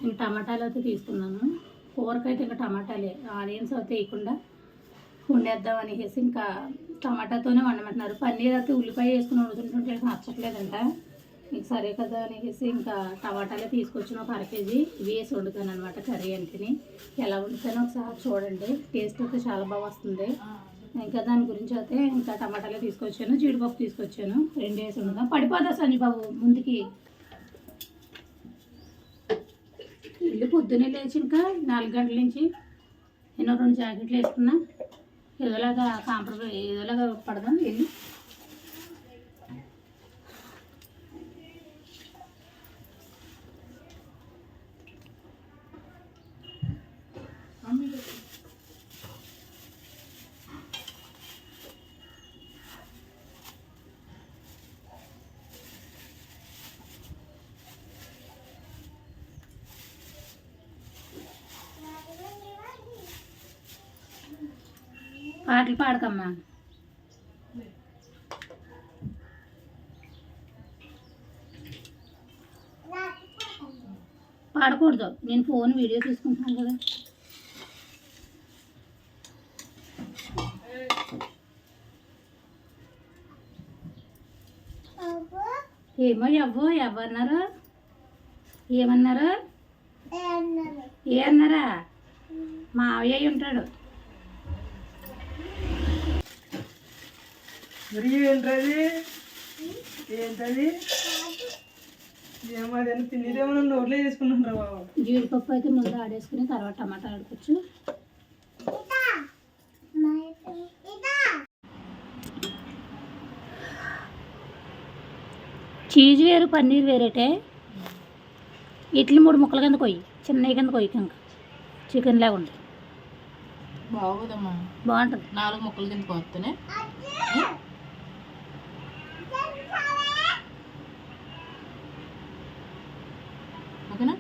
ఇంక టమాటాలు అయితే తీసుకున్నాను. కూరకైతే ఇంకా టమాటాలే, ఆనియన్స్ అయితే వేయకుండా వండేద్దాం అనేసి ఇంకా టమాటాతోనే వండమంటున్నారు. పన్నీర్ అయితే ఉల్లిపాయ వేసుకుని వండుతుంటుంటే నచ్చట్లేదంట. ఇంక సరే కదా అనేసి ఇంకా టమాటాలే తీసుకొచ్చిన ఒక 1/2 కేజీ వేసి వండుతాను అనమాట. కర్రీ అంటేని ఎలా వండుతానో ఒకసారి చూడండి. టేస్ట్ అయితే చాలా బాగా వస్తుంది. ఇంకా దాని గురించి అయితే ఇంకా టమాటాలే తీసుకొచ్చాను, జీడిపప్పు తీసుకొచ్చాను. 2 వేసి వండుతాం. పడిపోతా సంజీబాబు ముందుకి. ఇల్లు పొద్దున్నే లేచి ఇంకా 4 గంటల నుంచి ఎన్నో 2 జాకెట్లు వేసుకున్నా. ఏదోలాగా ఏదోలాగా పడదాం వెళ్ళి. పాటలు పాడకమ్మా. పాడకూడదు, నేను ఫోన్ వీడియో తీసుకుంటున్నాను కదా. ఏమో ఎవరన్నారు ఏమన్నారు ఏ అన్నారా? మావయ్య ఉంటాడు. ఏంటది ఏంటది ఏమన్నా తినేదేమన్నా నోట్లో వేసుకున్నాను బాబు. జీడిపప్పు అయితే ముందు ఆడేసుకుని తర్వాత టమాటా ఆడుకోవచ్చు. చీజ్ వేరు, పన్నీర్ వేరేటే. ఇడ్లీ 3 ముక్కల కింద కొయ్యి, చిన్నవి కింద కొయ్యి. ఇంకా చికెన్ లేకుండా బాగోదమ్మా. బాగుంటుంది. 4 ముక్కల కింద కొత్తనే. ఓకేనా?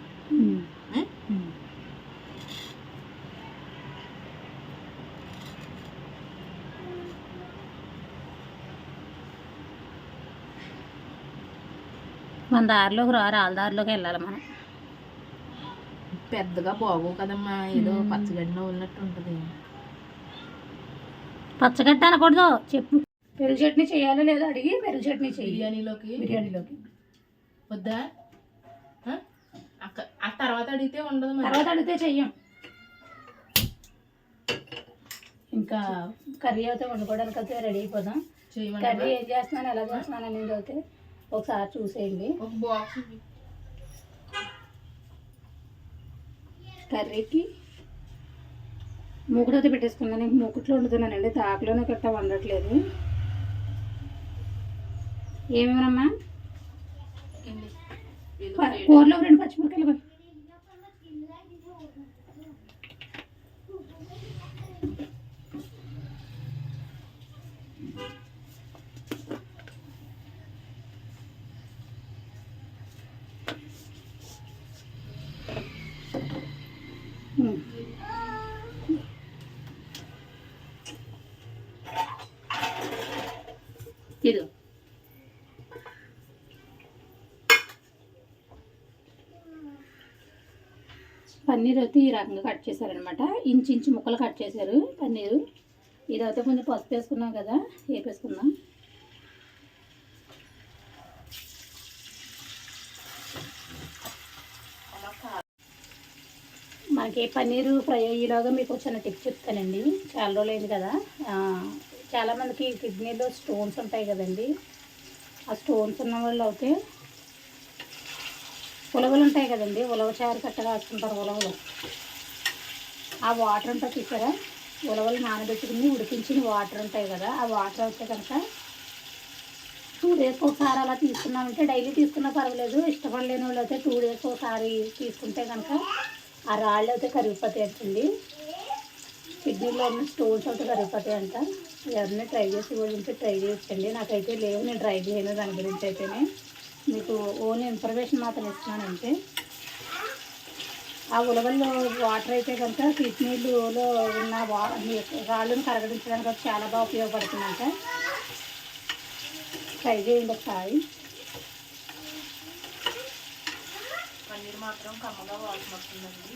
మన దారిలోకి రాళ్ళ దారిలోకి వెళ్ళాలి మనం. పెద్దగా బాగో కదమ్మా, ఏదో పచ్చగడ్డిలో ఉన్నట్టు ఉంటుంది. పచ్చగడ్డ అనకూడదు చెప్పు. పెరుగు చట్నీ చేయాలో లేదో అడిగి పెరుగు చట్నీ చేయి. బిర్యానీలోకి వద్దా? ఆ తర్వాత అడిగితే ఉండదు. తర్వాత అడిగితే చెయ్యం. ఇంకా కర్రీ అయితే వండుకోవడానికి అయితే రెడీ అయిపోదాం. కర్రీ ఏం చేస్తున్నాను, ఎలా చేస్తున్నాను అనేది అయితే ఒకసారి చూసేయండి. ఒక బాక్స్ కర్రీకి మూకుడు అయితే పెట్టేసుకున్నాను. ఇంక మూకుట్లో వండుతున్నానండి, తాకులోనే గట్టా వండట్లేదు. ఏమేమమ్మా? కూరలో 2 పచ్చిమిరకాయలు. ఇది పన్నీర్ అయితే ఈ రకంగా కట్ చేశారనమాట. ఇంచు ముక్కలు కట్ చేశారు పన్నీరు. ఇదైతే కొంచెం పసుపు వేసుకున్నాం కదా, వేపేసుకుందాం. మనకి పన్నీరు ఫ్రై అయ్యేలాగా మీకు చిన్న టిప్ చెప్తానండి. చాలా రోజులు అయింది కదా. చాలామందికి కిడ్నీలో స్టోన్స్ ఉంటాయి కదండి. ఆ స్టోన్స్ ఉన్న వాళ్ళు అయితే ఉలవలు ఉంటాయి కదండి, ఉలవచారు కట్టగా వేసుకుంటారు. ఉలవలు ఆ వాటర్ ఉంటాయి చూసారా, ఉలవలు నానబెట్టుకుని ఉడికించిన వాటర్ ఉంటాయి కదా, ఆ వాటర్ అయితే కనుక 2 డేస్కి ఒకసారి అలా తీసుకున్నామంటే, డైలీ తీసుకున్నా పర్వాలేదు. ఇష్టపడలేని వాళ్ళు అయితే 2 డేస్కి ఒకసారి తీసుకుంటే కనుక ఆ రాళ్ళు అయితే కరిగిపోతాయి అంటండి. కిడ్నీలో ఉన్న స్టోన్స్ అయితే కరిగిపోతాయి అంట. ఎవరిని ట్రై చేసి గురించి ట్రై చేయొచ్చండి. నాకైతే లేవు, నేను ట్రై చేయను దాని గురించి. అయితేనే మీకు ఓన్లీ ఇన్ఫర్మేషన్ మాత్రం ఇస్తున్నానంటే. ఆ ఉలవల్లో వాటర్ అయితే కనుక కిడ్నీలో ఉన్న రాళ్ళను కరగడించడానికి చాలా బాగా ఉపయోగపడుతుందంట. ట్రై చేయండి ఒకసారి. పన్నీర్ మాత్రం కమ్మగా వాసన వస్తుందండి.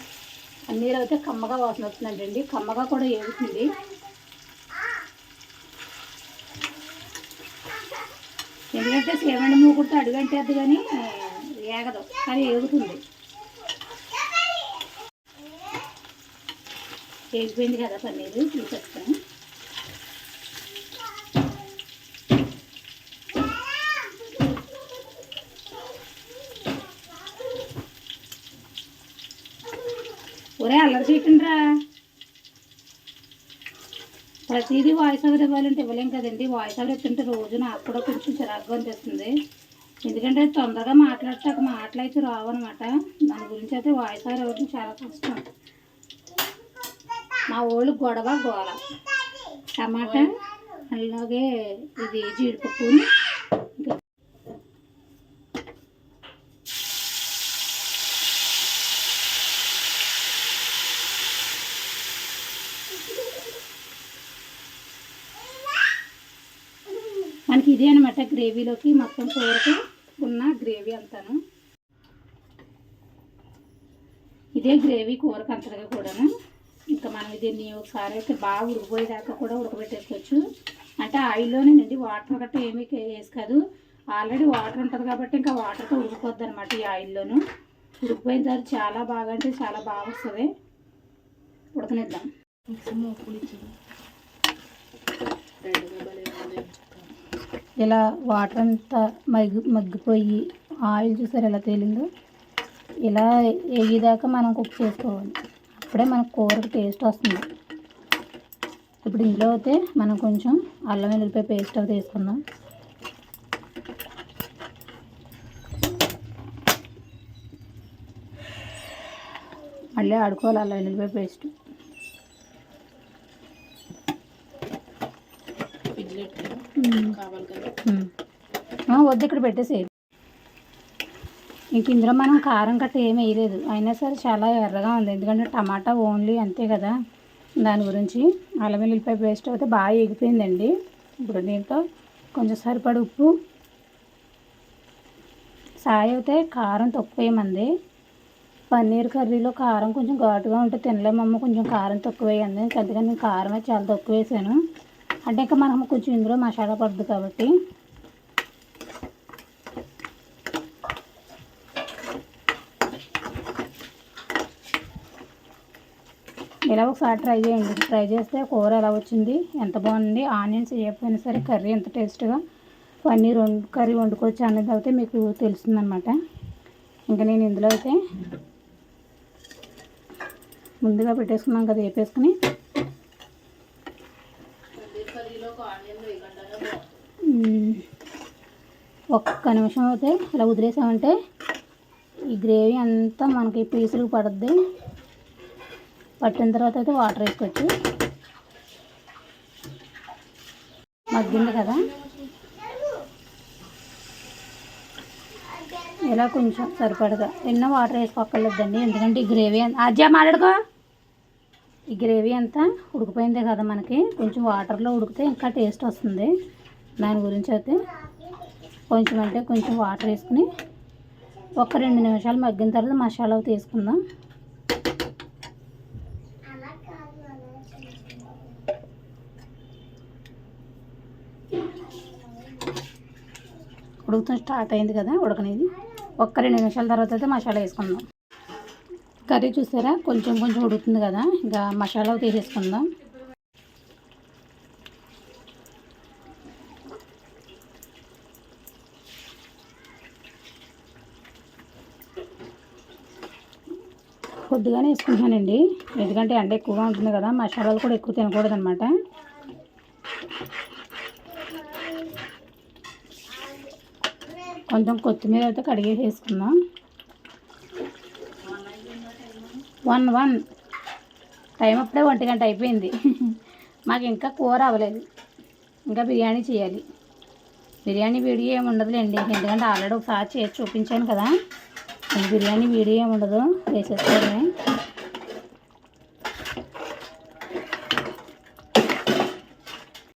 పన్నీర్ అయితే కమ్మగా వాసన వస్తుందండి. కమ్మగా కూడా ఏగుతుంది. ఎందుకంటే సేవండి మూకుడితో అడుగంటేది కానీ ఏగదు, కానీ ఏగుతుంది. ఏగిపోయింది కదా పన్నీరు, తీసేస్తాను. ఒరే అల్లరి చేయకండి రా. ప్రతిదీ వాయిస్ ఓవర్ ఇవ్వాలంటే ఇవ్వలేం కదండి. వాయిస్ ఓవర్ ఇస్తుంటే రోజు నాకు కూడా కొంచెం చిరాకుగా అనిపిస్తుంది. ఎందుకంటే తొందరగా మాట్లాడతాక మాటలైతే రావు అనమాట. దాని గురించి అయితే వాయిస్ ఓవర్ ఇవ్వడం చాలా కష్టం. మా వాళ్ళు గొడవ గోల. టమాటా అలాగే ఇది జీడిపప్పు, మనకి ఇదే అనమాట గ్రేవీలోకి మొత్తం కూరకు ఉన్న గ్రేవీ అంతాను. ఇదే గ్రేవీ కూరకు అంతగా కూడాను. ఇంకా మనం దీన్ని ఒకసారి అయితే బాగా ఉడికిపోయేదాకా కూడా ఉడకబెట్టేసుకోవచ్చు. అంటే ఆయిల్లోనేనండి, వాటర్ గట్రా ఏమీ వేసి కాదు. ఆల్రెడీ వాటర్ ఉంటుంది కాబట్టి ఇంకా వాటర్తో ఉడికిపోద్ది అనమాట. ఈ ఆయిల్లోనూ ఉడికిపోయిన తర్వాత చాలా బాగా అంటే చాలా బాగా వస్తుంది. ఉడకనిద్దాం. ఇలా వాటర్ అంతా మగ్గిపోయి ఆయిల్ చూసారు ఎలా తేలిందో. ఇలా వేగేదాకా మనం కుక్ చేసుకోవాలి. అప్పుడే మనకు కూరకు టేస్ట్ వస్తుంది. ఇప్పుడు ఇందులో అయితే మనం కొంచెం అల్లం వెల్లుల్లిపాయ పేస్ట్ అయితే వేసుకుందాం. మళ్ళీ ఆడుకోవాలి అల్లం వెల్లుల్లిపాయ పేస్ట్. వద్దు, ఇక్కడ పెట్టేసి. ఇంక ఇందులో మనం కారం కట్ట ఏమి వేయలేదు. అయినా సరే చాలా ఎర్రగా ఉంది, ఎందుకంటే టమాటా ఓన్లీ అంతే కదా. దాని గురించి అల్లం వెల్లుల్లిపాయ పేస్ట్ అయితే బాగా ఎగిపోయిందండి. ఇప్పుడు దీంట్లో కొంచెం సరిపడి ఉప్పు. సాయి అయితే కారం తక్కువ వేయమంది. పన్నీర్ కర్రీలో కారం కొంచెం ఘాటుగా ఉంటే తినలేమమ్మ, కొంచెం కారం తక్కువ వేయండి. అందుకని నేను కారం అయితే చాలా తక్కువ వేసాను. అంటే ఇంకా మనం కొంచెం ఇందులో మసాలా పడుతుంది కాబట్టి. ఇలా ఒకసారి ట్రై చేయండి. ట్రై చేస్తే కూర ఎలా వచ్చింది, ఎంత బాగుంది. ఆనియన్స్ వేయకపోయినా సరే కర్రీ ఎంత టేస్ట్గా పన్నీర్ కర్రీ వండుకోవచ్చు అనేది అయితే మీకు తెలుస్తుంది అనమాట. ఇంకా నేను ఇందులో అయితే ముందుగా పెట్టేసుకున్నాం కదా, వేపేసుకుని ఒక్క నిమిషం అయితే ఇలా వదిలేసామంటే ఈ గ్రేవీ అంతా మనకి పీసులు పడుద్ది. పట్టిన తర్వాత అయితే వాటర్ వేసుకోవచ్చు. మగ్గింది కదా, ఇలా కొంచెం సరిపడగా ఎన్నో వాటర్ వేసుకోక్కర్లేదండి. ఎందుకంటే ఈ గ్రేవీ అజ్జా మాట్లాడుకో, ఈ గ్రేవీ అంతా ఉడికిపోయిందే కదా మనకి. కొంచెం వాటర్లో ఉడికితే ఇంకా టేస్ట్ వస్తుంది. దాని గురించి అయితే కొంచెం అంటే కొంచెం వాటర్ వేసుకుని ఒక 2 నిమిషాలు మగ్గిన తర్వాత మసాలా తీసుకుందాం. ఉడుకుతూ స్టార్ట్ అయింది కదా ఉడకనేది. ఒక్క 2 నిమిషాల తర్వాత అయితే మసాలా వేసుకుందాం. కర్రీ చూసారా కొంచెం కొంచెం ఉడుకుతుంది కదా, ఇంకా మసాలా తీసేసుకుందాం. కొద్దిగానే వేసుకుంటానండి, ఎందుకంటే ఎండ ఎక్కువగా ఉంటుంది కదా. మసాలాలు కూడా ఎక్కువ తినకూడదు అనమాట. కొంచెం కొత్తిమీర అయితే కడిగేసి వేసుకుందాం. 1 టైం అప్పుడే 1 గంట అయిపోయింది. మాకు ఇంకా కూర అవ్వలేదు, ఇంకా బిర్యానీ చేయాలి. బిర్యానీ వీడియో ఏమి ఉండదులేండి, ఎందుకంటే ఆల్రెడీ ఒకసారి చేసి చూపించాను కదా. బిర్యానీ వీడియో ఏమి ఉండదు, చేసేసుకోవడమే.